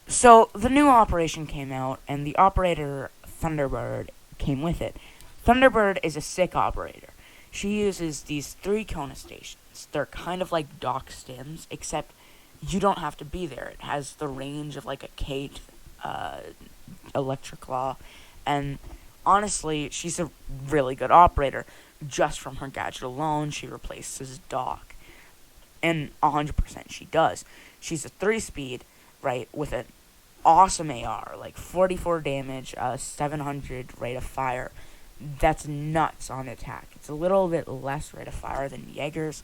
So the new operation came out, and the operator Thunderbird came with it. Thunderbird is a sick operator. She uses these 3 Kona stations. They're kind of like dock stims, except you don't have to be there. It has the range of like a Kate electric law, and honestly, she's a really good operator. Just from her gadget alone, she replaces Doc, and 100% she does. She's a 3-speed, right, with an awesome AR, like 44 damage, 700 rate of fire. That's nuts on attack. It's a little bit less rate of fire than Jaeger's,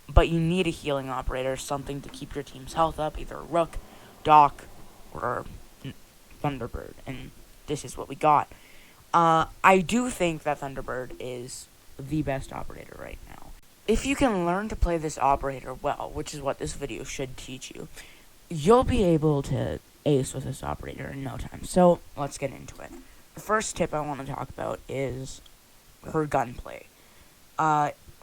but you need a healing operator, something to keep your team's health up, either Rook, Doc, or Thunderbird, and this is what we got. I do think that Thunderbird is the best operator right now. If you can learn to play this operator well, which is what this video should teach you, you'll be able to ace with this operator in no time. So let's get into it. The first tip I want to talk about is her gunplay.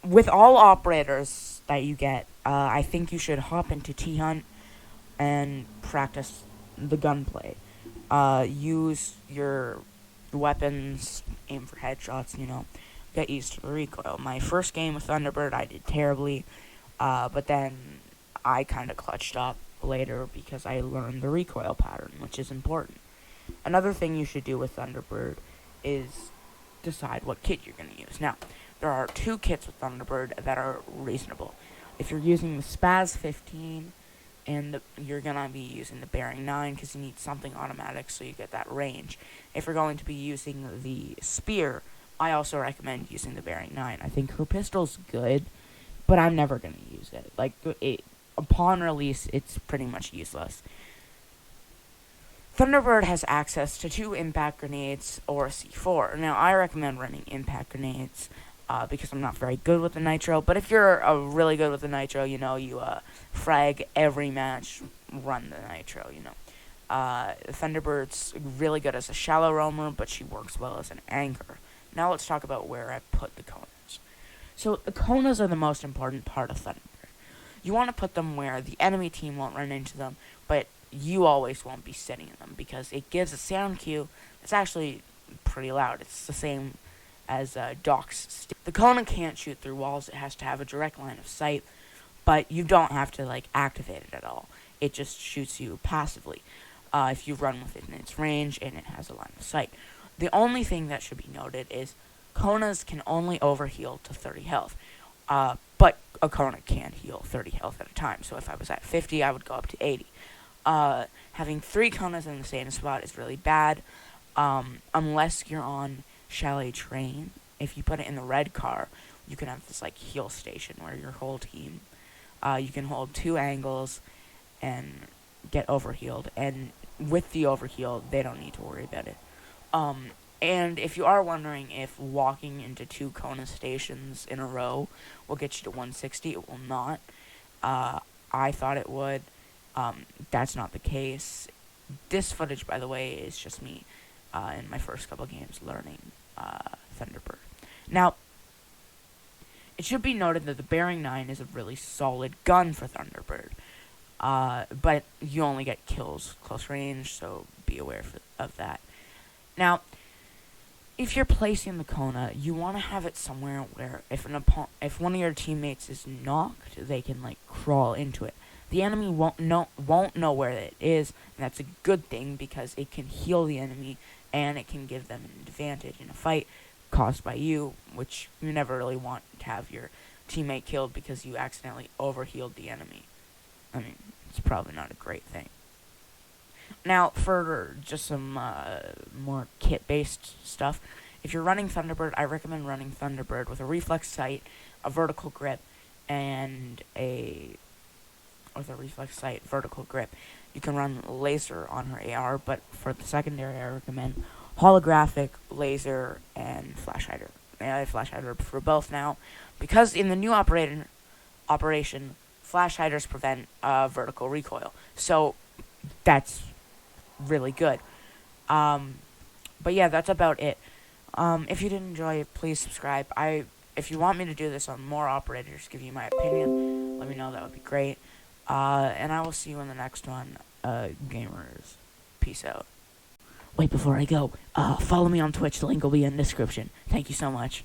With all operators that you get, I think you should hop into T-Hunt and practice the gunplay. Use your weapons, aim for headshots, get used to the recoil. My first game with Thunderbird, I did terribly, but then I kind of clutched up later because I learned the recoil pattern, which is important. Another thing you should do with Thunderbird is decide what kit you're going to use. Now, there are 2 kits with Thunderbird that are reasonable. If you're using the Spaz 15, and you're going to be using the Bearing 9 because you need something automatic so you get that range. If you're going to be using the Spear, I also recommend using the Bearing 9. I think her pistol's good, but I'm never going to use it. Upon release, it's pretty much useless. Thunderbird has access to 2 impact grenades or a C4. Now, I recommend running impact grenades because I'm not very good with the nitro. But if you're really good with the nitro, you frag every match, run the nitro, Thunderbird's really good as a shallow roamer, but she works well as an anchor. Now let's talk about where I put the Konas. So the Konas are the most important part of Thunderbird. You want to put them where the enemy team won't run into them, but you always won't be sitting in them, because it gives a sound cue that's actually pretty loud. It's the same as Doc's. The Kona can't shoot through walls. It has to have a direct line of sight, but you don't have to activate it at all. It just shoots you passively if you run within its range and it has a line of sight. The only thing that should be noted is Konas can only overheal to 30 health, but a Kona can't heal 30 health at a time. So if I was at 50, I would go up to 80. Having 3 Konas in the same spot is really bad, unless you're on Chalet Train. If you put it in the red car, you can have this heal station where your whole team, you can hold 2 angles and get overhealed, and with the overheal, they don't need to worry about it. And if you are wondering if walking into 2 Kona stations in a row will get you to 160, it will not. I thought it would. That's not the case. This footage, by the way, is just me in my first couple games learning Thunderbird. Now, it should be noted that the Bearing 9 is a really solid gun for Thunderbird, but you only get kills close range, so be aware of that. Now, if you're placing the Kona, you want to have it somewhere where if one of your teammates is knocked, they can crawl into it. The enemy won't know where it is, and that's a good thing because it can heal the enemy and it can give them an advantage in a fight caused by you, which you never really want to have your teammate killed because you accidentally overhealed the enemy. I mean, it's probably not a great thing. Now, for just some more kit-based stuff, if you're running Thunderbird, I recommend running Thunderbird with a reflex sight, a vertical grip, and vertical grip. You can run laser on her AR, but for the secondary, I recommend holographic, laser, and flash hider. I have flash hider for both now, because in the new operation, flash hiders prevent vertical recoil. So that's really good. But yeah, that's about it. If you did enjoy it, please subscribe. If you want me to do this on more operators, give you my opinion, let me know. That would be great. And I will see you in the next one. gamers. Peace out. Wait, before I go, follow me on Twitch. The link will be in the description. Thank you so much.